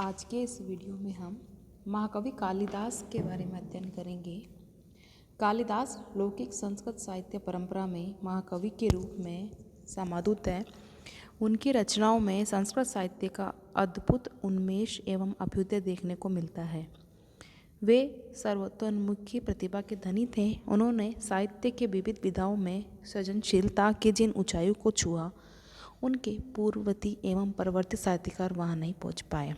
आज के इस वीडियो में हम महाकवि कालिदास के बारे में अध्ययन करेंगे। कालिदास लौकिक संस्कृत साहित्य परंपरा में महाकवि के रूप में समादूत है। उनकी रचनाओं में संस्कृत साहित्य का अद्भुत उन्मेष एवं अभ्युदय देखने को मिलता है। वे सर्वतोन्मुखी प्रतिभा के धनी थे। उन्होंने साहित्य के विविध विधाओं में सृजनशीलता की जिन ऊंचाइयों को छुआ, उनके पूर्ववर्ती एवं परवर्ती साहित्यकार वहां नहीं पहुंच पाए।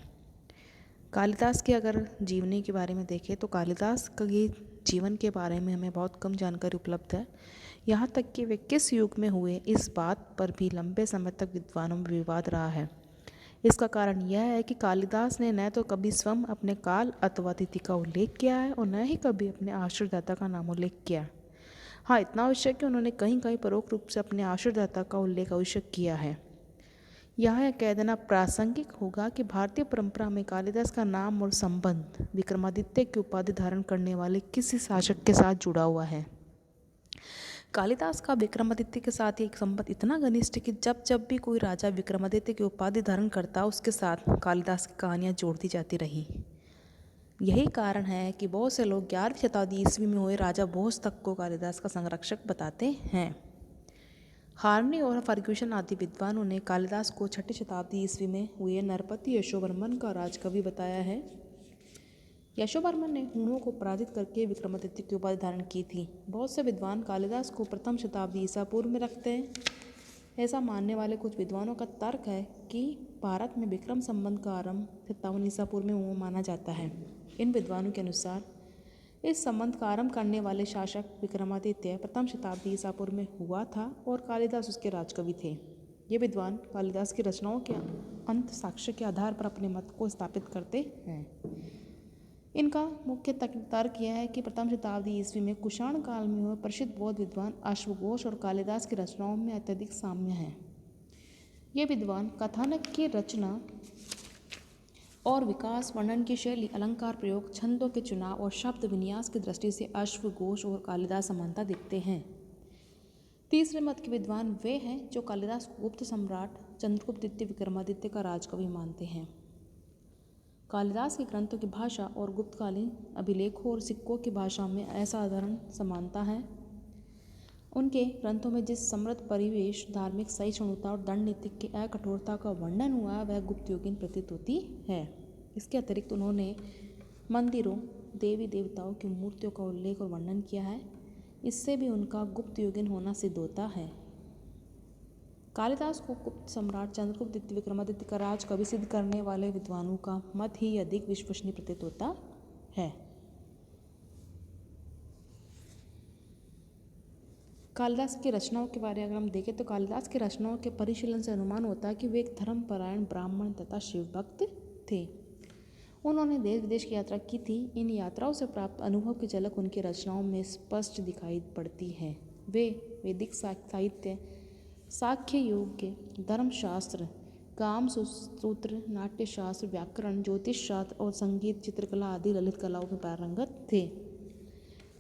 कालिदास के अगर जीवनी के बारे में देखें तो कालिदास के जीवन के बारे में हमें बहुत कम जानकारी उपलब्ध है। यहाँ तक कि वे किस युग में हुए, इस बात पर भी लंबे समय तक विद्वानों में विवाद रहा है। इसका कारण यह है कि कालिदास ने न तो कभी स्वयं अपने काल अथवा तिथि का उल्लेख किया है और न ही कभी अपने आश्रयदाता का नामोल्लेख किया। हाँ, इतना आवश्यक कि उन्होंने कहीं कहीं परोक्ष रूप से अपने आश्रयदाता का उल्लेख अवश्य किया है। यह कह देना प्रासंगिक होगा कि भारतीय परंपरा में कालिदास का नाम और संबंध विक्रमादित्य की उपाधि धारण करने वाले किसी शासक के साथ जुड़ा हुआ है। कालिदास का विक्रमादित्य के साथ एक संबंध इतना घनिष्ठ कि जब जब भी कोई राजा विक्रमादित्य की उपाधि धारण करता, उसके साथ कालिदास की कहानियां जोड़ती जाती रही। यही कारण है कि बहुत से लोग 11वीं शताब्दी ईस्वी में हुए राजा भोज तक को कालिदास का संरक्षक बताते हैं। हार्नी और फर्ग्यूसन आदि विद्वानों ने कालिदास को 6वीं शताब्दी ईस्वी में हुए नरपति यशोवर्मन का राजकवि बताया है। यशोवर्मन ने हुणों को पराजित करके विक्रमादित्य की उपाधि धारण की थी। बहुत से विद्वान कालिदास को प्रथम शताब्दी ईसा पूर्व में रखते हैं। ऐसा मानने वाले कुछ विद्वानों का तर्क है कि भारत में विक्रम संबंध का आरंभ 57 ईसा पूर्व में माना जाता है। इन विद्वानों के अनुसार इस संबंध का आरंभ करने वाले शासक विक्रमादित्य प्रथम शताब्दी ईसा पूर्व में हुआ था और कालिदास उसके राजकवि थे। ये विद्वान कालिदास की रचनाओं के अंत साक्ष्य के आधार पर अपने मत को स्थापित करते हैं। इनका मुख्य तर्क यह है कि प्रथम शताब्दी ईस्वी में कुषाण काल में हुए प्रसिद्ध बौद्ध विद्वान अश्वघोष और कालिदास की रचनाओं में अत्यधिक साम्य है। ये विद्वान कथानक की रचना और विकास, वर्णन की शैली, अलंकार प्रयोग, छंदों के चुनाव और शब्द विन्यास की दृष्टि से अश्वघोष और कालिदास समानता दिखते हैं। तीसरे मत के विद्वान वे हैं जो कालिदास को गुप्त सम्राट चंद्रगुप्त द्वितीय विक्रमादित्य का राजकवि मानते हैं। कालिदास के ग्रंथों की भाषा और गुप्तकालीन अभिलेखों और सिक्कों की भाषा में असाधारण समानता है। उनके ग्रंथों में जिस समृद्ध परिवेश, धार्मिक सहिष्णुता और दंड नीति की अकठोरता का वर्णन हुआ है, वह गुप्त युगीन प्रतीत होती है। इसके अतिरिक्त उन्होंने मंदिरों, देवी देवताओं की मूर्तियों का उल्लेख और वर्णन किया है। इससे भी उनका गुप्त युगीन होना सिद्ध होता है। कालिदास को गुप्त सम्राट चंद्रगुप्त द्वितीय विक्रमादित्य का राजकवि सिद्ध करने वाले विद्वानों का मत ही अधिक विश्वसनीय प्रतीत होता है। कालिदास की रचनाओं के बारे में अगर हम देखें तो कालिदास की रचनाओं के परिशीलन से अनुमान होता है कि वे एक धर्मपरायण ब्राह्मण तथा शिव भक्त थे। उन्होंने देश विदेश की यात्रा की थी। इन यात्राओं से प्राप्त अनुभव की झलक उनकी रचनाओं में स्पष्ट दिखाई पड़ती है। वे वैदिक साहित्य, सांख्य योग के धर्मशास्त्र, काम सूत्र, नाट्यशास्त्र, व्याकरण, ज्योतिष शास्त्र और संगीत, चित्रकला आदि ललित कलाओं में पारंगत थे।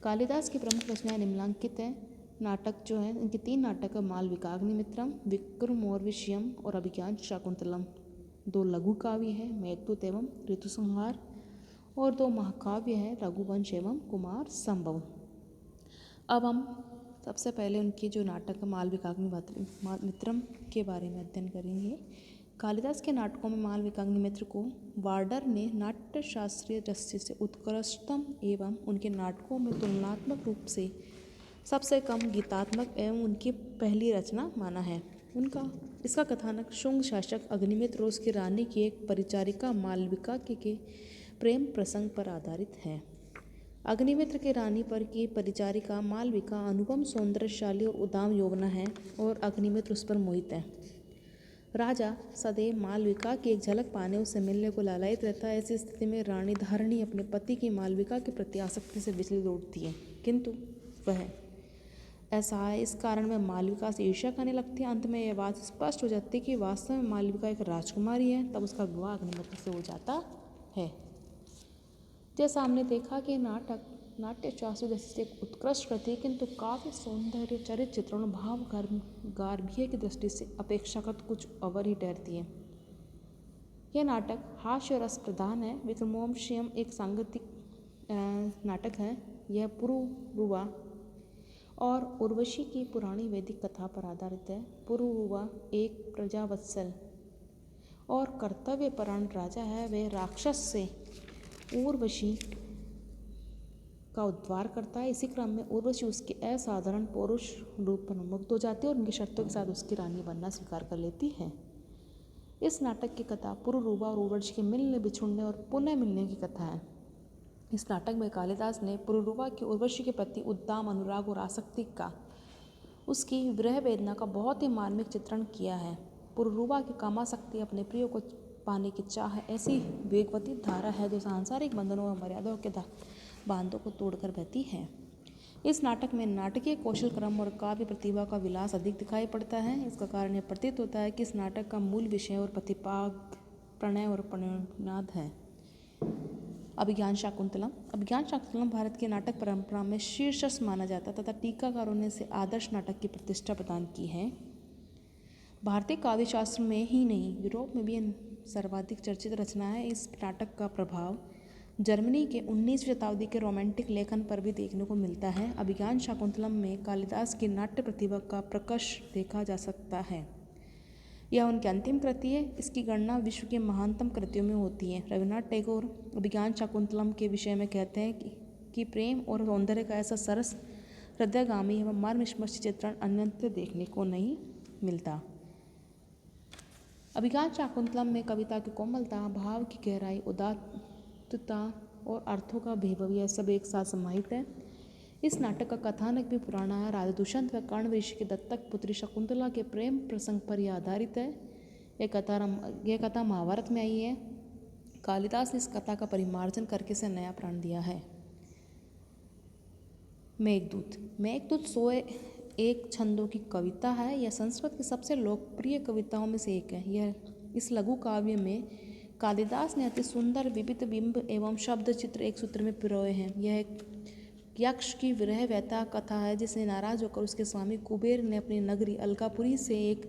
कालिदास की प्रमुख रचनाएं निम्नलिखित हैं। नाटक जो है, इनके 3 नाटक है, मालविकाग्निमित्रम, विक्रमोर्वशीयम और अभिज्ञान शाकुंतलम। 2 लघु काव्य है, मेघदूत एवं ऋतुसंहार, और 2 महाकाव्य है, रघुवंश एवं कुमार संभव। अब हम सबसे पहले उनके जो नाटक है मालविकाग्निमित्रम के बारे में अध्ययन करेंगे। कालिदास के नाटकों में मालविकाग्निमित्र को वार्डर ने नाट्य शास्त्रीय दृष्टि से उत्कृष्टतम एवं उनके नाटकों में तुलनात्मक रूप से सबसे कम गीतात्मक एवं उनकी पहली रचना माना है। इसका कथानक शुंग शासक अग्निमित्र और उसकी रानी की एक परिचारिका मालविका के प्रेम प्रसंग पर आधारित है। अग्निमित्र की रानी पर की परिचारिका मालविका अनुपम सौंदर्यशाली और उदाम यौवना है और अग्निमित्र उस पर मोहित है। राजा सदैव मालविका की एक झलक पाने, उससे मिलने को लालायित रहता है। ऐसी स्थिति में रानी धारणी अपने पति की मालविका के प्रति आसक्ति से विचलित उठती है, किंतु वह ऐसा है, इस कारण वह मालविका से ईर्ष्या करने लगती है। अंत में यह बात स्पष्ट हो जाती है कि वास्तव में मालविका एक राजकुमारी है। तब उसका विवाह अग्निमित्र से हो जाता है। जैसा हमने देखा कि नाट्यशास्त्र जैसे एक उत्कृष्ट कृति, किंतु काव्य सौंदर्य, चरित्र चित्रण, भाव गार्भीय की दृष्टि से अपेक्षाकृत कुछ अवर ही ठहरती है। यह नाटक हास्य रस प्रधान है। विक्रमोर्वशीयम एक सांगीतिक नाटक है। यह पुरुरुवा और उर्वशी की पुरानी वैदिक कथा पर आधारित है। पुरुरुवा एक प्रजावत्सल और कर्तव्यपरायण राजा है। वह राक्षस से उर्वशी का उद्धार करता है। इसी क्रम में उर्वशी उसके असाधारण पौरुष रूप पर मुग्ध हो जाती है और उनकी शर्तों के साथ उसकी रानी बनना स्वीकार कर लेती है। इस नाटक की कथा पुरुरुवा और उर्वशी के मिलने, बिछुड़ने और पुनः मिलने की कथा है। इस नाटक में कालिदास ने पुरुरुवा की उर्वशी के प्रति उद्दाम अनुराग और आसक्ति का, उसकी विरह वेदना का बहुत ही मार्मिक चित्रण किया है। पुरुरुवा की कामासक्ति अपने प्रिय को पाने की चाह ऐसी वेगवती धारा है जो सांसारिक बंधनों और मर्यादाओं के बांधों को तोड़कर बहती है। इस नाटक में नाटकीय कौशल, क्रम और काव्य प्रतिभा का विलास अधिक दिखाई पड़ता है। इसका कारण यह प्रतीत होता है कि इस नाटक का मूल विषय और प्रतिपाद प्रणय और प्रणयनाद है। अभिज्ञान शाकुंतलम। अभिज्ञान शाकुंतलम भारत की नाटक परंपरा में शीर्षस्थ माना जाता तथा टीकाकारों ने इसे आदर्श नाटक की प्रतिष्ठा प्रदान की है। भारतीय काव्य शास्त्र में ही नहीं, यूरोप में भी सर्वाधिक चर्चित रचना है। इस नाटक का प्रभाव जर्मनी के 19वीं शताब्दी के रोमांटिक लेखन पर भी देखने को मिलता है। अभिज्ञान शाकुंतलम में कालिदास की नाट्य प्रतिभा का प्रकर्ष देखा जा सकता है। यह उनकी अंतिम कृति है। इसकी गणना विश्व के महानतम कृतियों में होती है। रविन्द्रनाथ टैगोर अभिज्ञान शाकुंतलम के विषय में कहते हैं कि प्रेम और सौंदर्य का ऐसा सरस, हृदयगामी एवं मर्मस्पर्शी चित्रण अन्यत्र देखने को नहीं मिलता। अभिज्ञान शाकुंतलम में कविता की कोमलता, भाव की गहराई, उदात्तता और अर्थों का वैभव, यह सब एक साथ समाहित है। इस नाटक का कथानक भी पुराना है। राजा दुष्यंत व कर्ण ऋषि की दत्तक पुत्री शकुंतला के प्रेम प्रसंग पर यह आधारित है। यह कथा महाभारत में आई है। कालिदास ने इस कथा का परिमार्जन करके इसे नया प्राण दिया है। मेघदूत। मेघदूत 101 छंदों की कविता है। यह संस्कृत की सबसे लोकप्रिय कविताओं में से एक है। इस लघु काव्य में कालिदास ने अति सुंदर विविध बिंब एवं शब्द चित्र एक सूत्र में पिरोए हैं। यह एक यक्ष की विरह व्यथा कथा है जिसने नाराज होकर उसके स्वामी कुबेर ने अपनी नगरी अलकापुरी से 1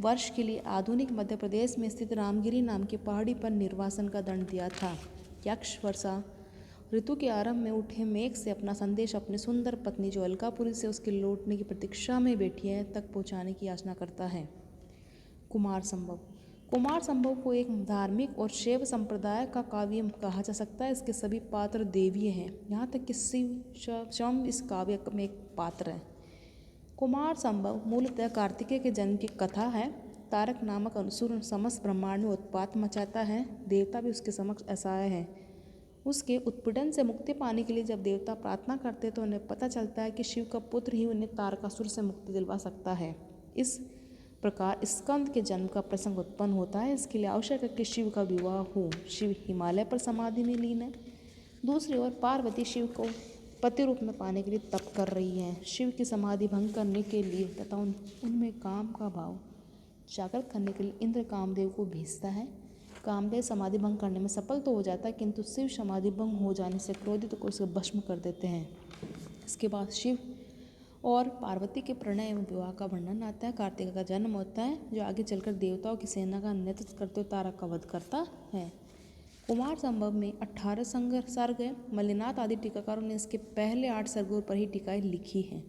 वर्ष के लिए आधुनिक मध्य प्रदेश में स्थित रामगिरी नाम की पहाड़ी पर निर्वासन का दंड दिया था। यक्ष वर्षा ऋतु के आरंभ में उठे मेघ से अपना संदेश अपनी सुंदर पत्नी जो अलकापुरी से उसके लौटने की प्रतीक्षा में बैठी है तक पहुंचाने की याचना करता है। कुमार संभव। कुमार संभव को एक धार्मिक और शैव संप्रदाय का काव्य कहा जा सकता है। इसके सभी पात्र देवीय हैं, यहाँ तक कि शिव स्वयं इस काव्य में एक पात्र है। कुमार संभव मूलतः कार्तिकेय के जन्म की कथा है। तारक नामक असुर समस्त ब्रह्मांड में उत्पात मचाता है। देवता भी उसके समक्ष असहाय है। उसके उत्पीड़न से मुक्ति पाने के लिए जब देवता प्रार्थना करते तो उन्हें पता चलता है कि शिव का पुत्र ही उन्हें तारकासुर से मुक्ति दिलवा सकता है। इस प्रकार स्कंद के जन्म का प्रसंग उत्पन्न होता है। इसके लिए आवश्यक है कि शिव का विवाह हो। शिव हिमालय पर समाधि में लीन है। दूसरी ओर पार्वती शिव को पति रूप में पाने के लिए तप कर रही है। शिव की समाधि भंग करने के लिए तथा उनमें काम का भाव जागृत करने के लिए इंद्र कामदेव को भेजता है। कामदेव समाधि भंग करने में सफल तो हो जाता है, किंतु शिव समाधि भंग हो जाने से क्रोधित होकर उसे भस्म कर देते हैं। इसके बाद शिव और पार्वती के प्रणय एवं विवाह का वर्णन आता है। कार्तिक का जन्म होता है जो आगे चलकर देवताओं की सेना का नेतृत्व करते हुए तारक का वध करता है। कुमार संभव में 18 सर्ग है। मल्लिनाथ आदि टीकाकारों ने इसके पहले 8 सर्गों पर ही टीकाएं लिखी हैं।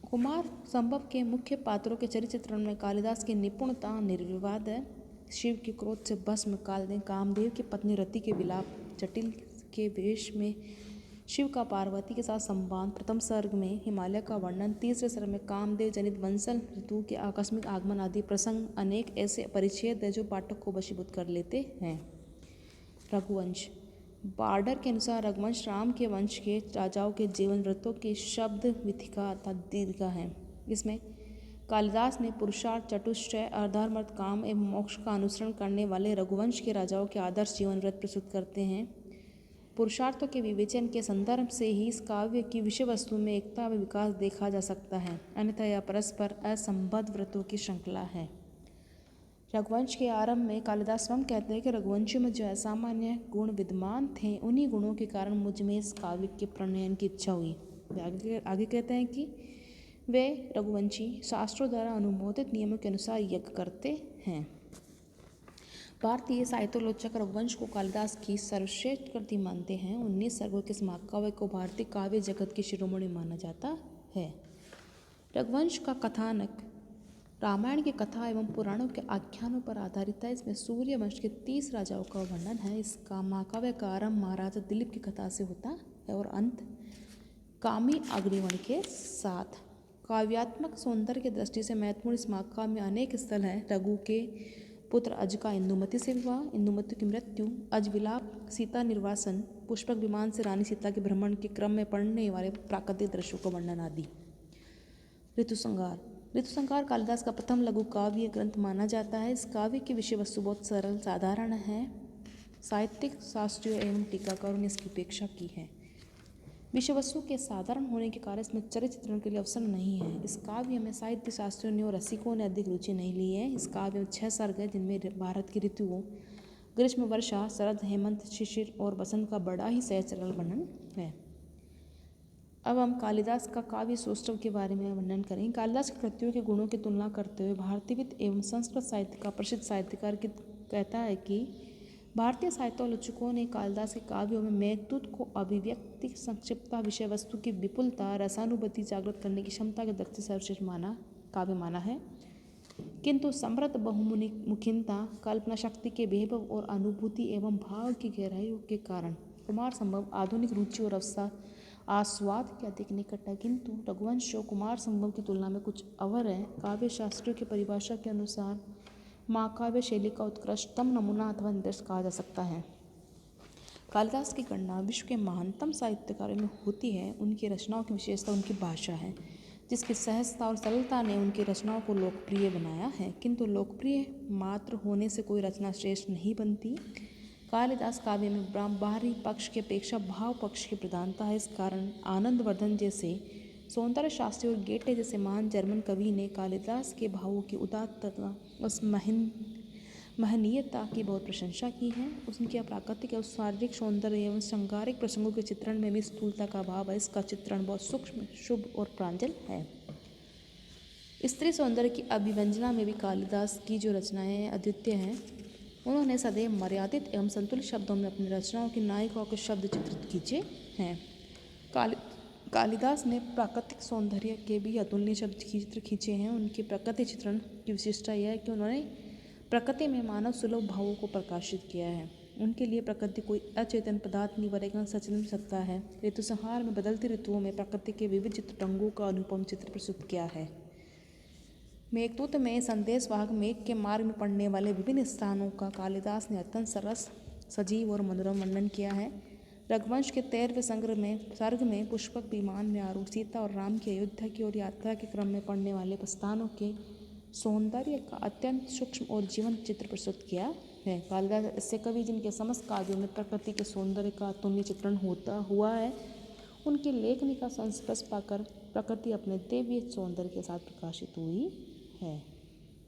कुमार संभव के मुख्य पात्रों के चरित्र चित्रण में कालिदास की निपुणता निर्विवाद है। शिव के क्रोध से भस्म कामदेव की पत्नी रति के विलाप, जटिल के वेश में शिव का पार्वती के साथ संवाद प्रथम सर्ग में, हिमालय का वर्णन तीसरे सर्ग में, कामदेव जनित वंसल ऋतु के आकस्मिक आगमन आदि प्रसंग अनेक ऐसे परिच्छेद है जो पाठक को वशीभूत कर लेते हैं। रघुवंश। बार्डर के अनुसार रघुवंश राम के वंश के राजाओं के जीवन वृत्तों की शब्द विथिका अर्थात दीर्घा है। इसमें कालिदास ने पुरुषार्थ, चतुष्टय, अधर्म, काम एवं मोक्ष का अनुसरण करने वाले रघुवंश के राजाओं के आदर्श जीवन व्रत प्रस्तुत करते हैं। पुरुषार्थों के विवेचन के संदर्भ से ही इस काव्य की विषय वस्तु में एकता व विकास देखा जा सकता है, अन्यथा यह परस्पर असंबद्ध व्रतों की श्रृंखला है। रघुवंश के आरंभ में कालिदास स्वयं कहते हैं कि रघुवंशियों में जो असामान्य गुण विद्यमान थे उन्हीं गुणों के कारण मुझ में इस काव्य के प्रणयन की इच्छा हुई। आगे कहते हैं कि वे रघुवंशी शास्त्रों द्वारा अनुमोदित नियमों के अनुसार यज्ञ करते हैं। भारतीय साहित्यालोचक रघुवंश को कालिदास की सर्वश्रेष्ठ कृति मानते हैं। 19 सर्गों के इस महाकाव्य को भारतीय काव्य जगत की शिरोमणि माना जाता है। रघुवंश का कथानक रामायण की कथा एवं पुराणों के आख्यानों पर आधारित है। इसमें सूर्य वंश के 30 राजाओं का वर्णन है। इसका महाकाव्य का आरंभ महाराजा दिलीप की कथा से होता है और अंत कामी अग्निवर्ण के साथ। काव्यात्मक सौंदर्य की दृष्टि से महत्वपूर्ण इस महाकाव्य में अनेक स्थल हैं। रघु के पुत्र अज का इंदुमती से विवाह, इंदुमती की मृत्यु, अज विलाप, सीता निर्वासन, पुष्पक विमान से रानी सीता के भ्रमण के क्रम में पड़ने वाले प्राकृतिक दृश्यों का वर्णन आदि। ऋतुसंहार। ऋतुसंहार कालिदास का प्रथम लघु काव्य ग्रंथ माना जाता है। इस काव्य की विषय वस्तु बहुत सरल साधारण है। साहित्यिक शास्त्रियों एवं टीकाकारों ने इसकी उपेक्षा की है। विषय वस्तु के साधारण होने के कारण इसमें चरित्र चित्रण के लिए अवसर नहीं है। इस काव्य में साहित्य शास्त्रियों ने और रसिकों ने अधिक रुचि नहीं ली है। इस काव्य में 6 सर्ग है जिनमें भारत की ऋतुओं ग्रीष्म, वर्षा, शरद, हेमंत, शिशिर और बसंत का बड़ा ही सहज सरल वर्णन है। अब हम कालिदास का काव्य सौष्ठव के बारे में वर्णन करेंगे। कालिदास की कृतियों के गुणों की तुलना करते हुए भारतीयविद एवं संस्कृत साहित्य का प्रसिद्ध साहित्यकार कहता है कि भारतीय साहित्यालोचकों ने कालिदास के काव्यों में मेघदूत को अभिव्यक्ति, संक्षिप्तता, विषय वस्तु की विपुलता, रसानुभूति जागृत करने की क्षमता के दृष्टि से सर्वश्रेष्ठ काव्य माना है। किंतु समृद्ध बहुमुखीनता, कल्पना शक्ति के वैभव और अनुभूति एवं भाव की गहराइयों के कारण कुमार संभव आधुनिक रुचि और आस्वाद के अधिक निकट है। किंतु रघुवंश कुमार संभव की तुलना में कुछ अवर है। काव्य शास्त्रियों की परिभाषा के अनुसार महाकाव्य शैली का उत्कृष्टतम नमूना अथवा निदर्श कहा जा सकता है। कालिदास की गणना विश्व के महानतम साहित्यकारों में होती है। उनकी रचनाओं की विशेषता उनकी भाषा है, जिसकी सहजता और सरलता ने उनकी रचनाओं को लोकप्रिय बनाया है। किंतु लोकप्रिय मात्र होने से कोई रचना श्रेष्ठ नहीं बनती। कालिदास काव्य में बाहरी पक्ष की अपेक्षा भाव पक्ष की प्रधानता है। इस कारण आनंदवर्धन जैसे सौंदर्य शास्त्री और गेटे जैसे महान जर्मन कवि ने कालिदास के भावों की उदात्तता, उस महनीयता की बहुत प्रशंसा की है। उनके प्राकृतिक और शारीरिक सौंदर्य एवं श्रृंगारिक प्रसंगों के चित्रण में भी स्थूलता का भाव है। इसका चित्रण बहुत सूक्ष्म, शुभ और प्रांजल है। स्त्री सौंदर्य की अभिव्यंजना में भी कालिदास की जो रचनाएं अद्वितीय हैं। उन्होंने सदैव मर्यादित एवं संतुलित शब्दों में अपनी रचनाओं की नायिकाओं के शब्द चित्रित खींचे हैं। कालिदास ने प्राकृतिक सौंदर्य के भी अतुलनीय शब्द चित्र खींचे हैं। उनके प्रकृति चित्रण की विशेषता यह है कि उन्होंने प्रकृति में मानव सुलभ भावों को प्रकाशित किया है। उनके लिए प्रकृति कोई अचेतन पदार्थ नहीं बल्कि सचेतन सत्ता है। ऋतुसंहार में बदलती ऋतुओं में प्रकृति के विविध चित्रंगों का अनुपम चित्र प्रस्तुत किया है। मेघदूत में संदेशवाहक मेघ के मार्ग में पड़ने वाले विभिन्न स्थानों का कालिदास ने अत्यंत सरस, सजीव और मनोरम वर्णन किया है। रघुवंश के 13वें सर्ग में पुष्पक विमान में आरूढ़ सीता और राम की अयोध्या की ओर यात्रा के क्रम में पड़ने वाले प्रस्थानों के सौंदर्य का अत्यंत सूक्ष्म और जीवंत चित्र प्रस्तुत किया है। कालिदास ऐसे कवि जिनके समस्त काव्यों में प्रकृति के सौंदर्य का अतुलनीय चित्रण होता हुआ है। उनकी लेखनी का संस्पर्श पाकर प्रकृति अपने दैवीय सौंदर्य के साथ प्रकाशित हुई है।